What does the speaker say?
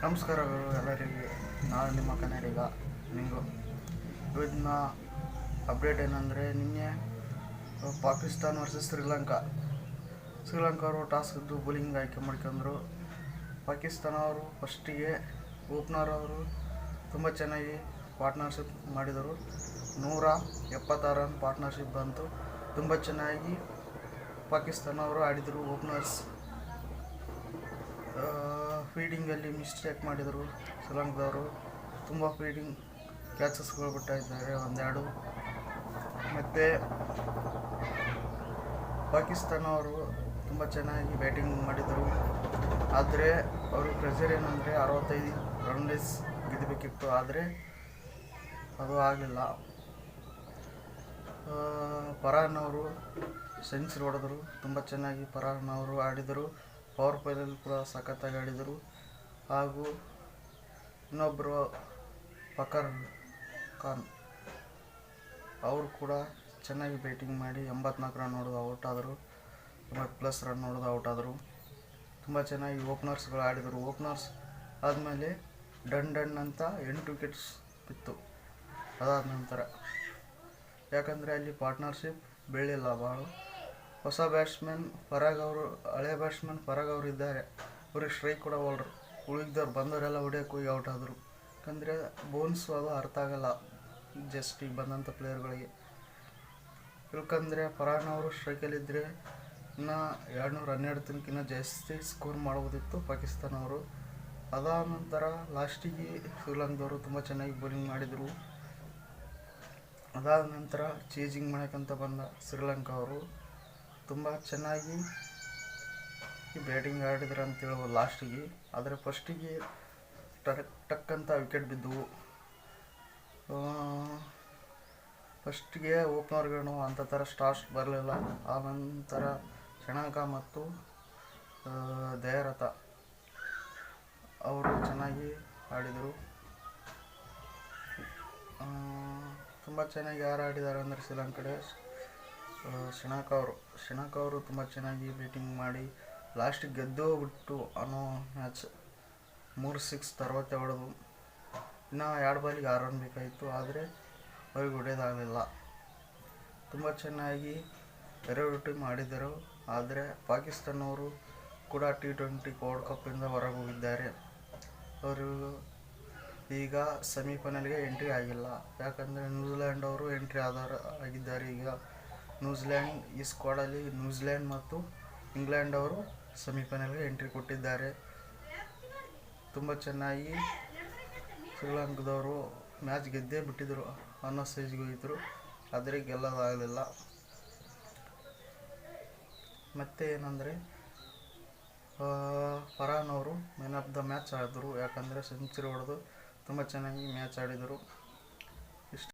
ನಮಸ್ಕಾರಗಳು ಎಲ್ಲರಿಗೆ. ನಾನು ನಿಮ್ಮ ಕನ್ನಡಿಗ ನಿಂಗು. ಇವತ್ತಿನ ಅಪ್ಡೇಟ್ ಏನಂದರೆ, ನಿನ್ನೆ ಪಾಕಿಸ್ತಾನ ವರ್ಸಸ್ ಶ್ರೀಲಂಕಾ ಅವರು ಟಾಸ್ ಗೆದ್ದು ಬೌಲಿಂಗ್ ಆಯ್ಕೆ ಮಾಡ್ಕೊಂಡ್ರು. ಪಾಕಿಸ್ತಾನ ಅವರು ಫಸ್ಟಿಗೆ ಓಪನರ್ ಅವರು ತುಂಬ ಚೆನ್ನಾಗಿ ಪಾರ್ಟ್ನರ್ಶಿಪ್ ಮಾಡಿದರು. 176 ರನ್ ಪಾರ್ಟ್ನರ್ಶಿಪ್ ಬಂತು. ತುಂಬ ಚೆನ್ನಾಗಿ ಪಾಕಿಸ್ತಾನ ಅವರು ಆಡಿದರು. ಓಪನರ್ಸ್ ಫೀಲ್ಡಿಂಗಲ್ಲಿ ಮಿಸ್ಟೇಕ್ ಮಾಡಿದರು. ಶ್ರೀಲಂಕಾದವರು ತುಂಬ ಫೀಲ್ಡಿಂಗ್ ಕ್ಯಾಚಸ್ಗಳು ಬಿಟ್ಟಿದ್ದಾರೆ, ಒಂದೆರಡು. ಮತ್ತು ಪಾಕಿಸ್ತಾನ ಅವರು ತುಂಬ ಚೆನ್ನಾಗಿ ಬ್ಯಾಟಿಂಗ್ ಮಾಡಿದರು. ಆದರೆ ಅವರು ಪ್ರೆಷರ್ ಏನಂದರೆ 65 ರನ್ ರೇಸ್ ಗೆಲ್ಲಬೇಕಿತ್ತು, ಆದರೆ ಅದು ಆಗಲಿಲ್ಲ. ಫರ್ಹಾನ್ ಅವರು ಸೆಂಚುರಿ ಹೊಡೆದರು. ತುಂಬ ಚೆನ್ನಾಗಿ ಫರ್ಹಾನ್ ಅವರು ಆಡಿದರು. ಪವರ್ ಪ್ಲೇಯಲ್ಲಿ ಕೂಡ ಸಖತ್ತಾಗಿ ಆಡಿದರು. ಹಾಗೂ ಇನ್ನೊಬ್ಬರು ಫಖರ್ ಖಾನ್ ಅವರು ಕೂಡ ಚೆನ್ನಾಗಿ ಬ್ಯಾಟಿಂಗ್ ಮಾಡಿ 84 ರನ್ ಹೊಡೆದು ಔಟ್ ಆದರು. 90+ ರನ್ ಹೊಡೆದು ಔಟ್ ಆದರು. ತುಂಬ ಚೆನ್ನಾಗಿ ಓಪನರ್ಸ್ಗಳು ಆಡಿದರು. ಓಪನರ್ಸ್ ಆದಮೇಲೆ ಡನ್ ಅಂತ 8 ವಿಕೆಟ್ಸ್ ಬಿತ್ತು. ಅದಾದ ನಂತರ ಯಾಕಂದರೆ ಅಲ್ಲಿ ಪಾರ್ಟ್ನರ್ಶಿಪ್ ಬೆಳೆಯಲ್ಲ ಭಾಳ. ಹೊಸ ಬ್ಯಾಟ್ಸ್ಮನ್ ಹಳೆ ಬ್ಯಾಟ್ಸ್ಮನ್ ಫರಾಗ್ ಅವರು ಇದ್ದಾರೆ. ಅವ್ರಿಗೆ ಸ್ಟ್ರೈಕ್ ಕೂಡ ಹೋಲ್ಡ್ರು. ಉಳಿದವ್ರು ಬಂದವರೆಲ್ಲ ಹೊಡಿಯೋಕೆ ಹೋಗಿ ಔಟ್ ಆದರು. ಯಾಕಂದರೆ ಬೌನ್ಸು ಅದು ಅರ್ಥ ಆಗಲ್ಲ ಜಸ್ಟ್ ಈಗ ಬಂದಂಥ ಪ್ಲೇಯರ್ಗಳಿಗೆ. ಯಾಕಂದರೆ ಫರ್ಹಾನ್ ಅವರು ಸ್ಟ್ರೈಕಲ್ಲಿದ್ದರೆ ಇನ್ನು 212 ತನಕಿನ್ನ ಜಾಸ್ತಿ ಸ್ಕೋರ್ ಮಾಡ್ಬೋದಿತ್ತು ಪಾಕಿಸ್ತಾನ ಅವರು. ಅದಾದ ನಂತರ ಲಾಸ್ಟಿಗೆ ಶ್ರೀಲಂಕಾದವರು ತುಂಬ ಚೆನ್ನಾಗಿ ಬೌಲಿಂಗ್ ಮಾಡಿದರು. ಅದಾದ ನಂತರ ಚೇಜಿಂಗ್ ಮಾಡೋಕ್ಕಂತ ಬಂದ ಶ್ರೀಲಂಕಾ ಅವರು ತುಂಬ ಚೆನ್ನಾಗಿ ಬ್ಯಾಟಿಂಗ್ ಆಡಿದ್ರು ಅಂತ ಹೇಳ್ಬೋದು ಲಾಸ್ಟಿಗೆ. ಆದರೆ ಫಸ್ಟಿಗೆ ಟಕ್ ಅಂತ ವಿಕೆಟ್ ಬಿದ್ದವು. ಫಸ್ಟಿಗೆ ಓಪನರ್ಗಳು ಅಂಥ ಥರ ಸ್ಟಾರ್ಸ್ ಬರಲಿಲ್ಲ. ಆ ನಂತರ ಶಣಕ ಮತ್ತು ದಯಾರಥ ಅವರು ಚೆನ್ನಾಗಿ ಆಡಿದರು. ತುಂಬ ಚೆನ್ನಾಗಿ ಯಾರು ಆಡಿದ್ದಾರೆ ಅಂದರೆ ಶ್ರೀಲಂಕಾ ಶಣಕ ಅವರು ತುಂಬ ಚೆನ್ನಾಗಿ ಬ್ಯಾಟಿಂಗ್ ಮಾಡಿ ಲಾಸ್ಟಿಗೆ ಗೆದ್ದು ಬಿಟ್ಟು ಅನ್ನೋ ಮ್ಯಾಚ್. 3 6 30 ಹೊಡೆದು ಇನ್ನು 2 ಬಾಲಿಗೆ 6 ರನ್ ಬೇಕಾಯಿತು, ಆದರೆ ಅವ್ರಿಗೆ ಹೊಡೆಯೋದಾಗಲಿಲ್ಲ. ತುಂಬ ಚೆನ್ನಾಗಿ 2 ಟೀಮ್ ಆಡಿದರು. ಆದರೆ ಪಾಕಿಸ್ತಾನವರು ಕೂಡ T20 ವರ್ಲ್ಡ್ ಕಪ್ಪಿಂದ ಹೊರಗೆ ಹೋಗಿದ್ದಾರೆ. ಅವರು ಈಗ ಸೆಮಿಫೈನಲ್ಗೆ ಎಂಟ್ರಿ ಆಗಿಲ್ಲ. ಯಾಕಂದರೆ ನ್ಯೂಜಿಲ್ಯಾಂಡ್ ಅವರು ಎಂಟ್ರಿ ಆಗಿದ್ದಾರೆ. ಈಗ ನ್ಯೂಜಿಲ್ಯಾಂಡ್ ಈ ಸ್ಕ್ವಾಡಲ್ಲಿ ನ್ಯೂಜಿಲ್ಯಾಂಡ್ ಮತ್ತು ಇಂಗ್ಲೆಂಡ್ ಅವರು ಸೆಮಿಫೈನಲ್ಗೆ ಎಂಟ್ರಿ ಕೊಟ್ಟಿದ್ದಾರೆ. ತುಂಬ ಚೆನ್ನಾಗಿ ಶ್ರೀಲಂಕಾದವರು ಮ್ಯಾಚ್ ಗೆದ್ದೇ ಬಿಟ್ಟಿದ್ದರು ಅನ್ನೋ ಸ್ಟೇಜ್ಗೆ ಹೋಗಿದ್ರು, ಆದರೆ ಗೆಲ್ಲೋದಾಗಲಿಲ್ಲ. ಮತ್ತು ಏನಂದರೆ ಫರ್ಹಾನ್ ಅವರು ಮ್ಯಾನ್ ಆಫ್ ದ ಮ್ಯಾಚ್ ಆಡಿದ್ರು. ಯಾಕಂದರೆ ಸೆಂಚುರಿ ಹೊಡೆದು ತುಂಬ ಚೆನ್ನಾಗಿ ಮ್ಯಾಚ್ ಆಡಿದರು.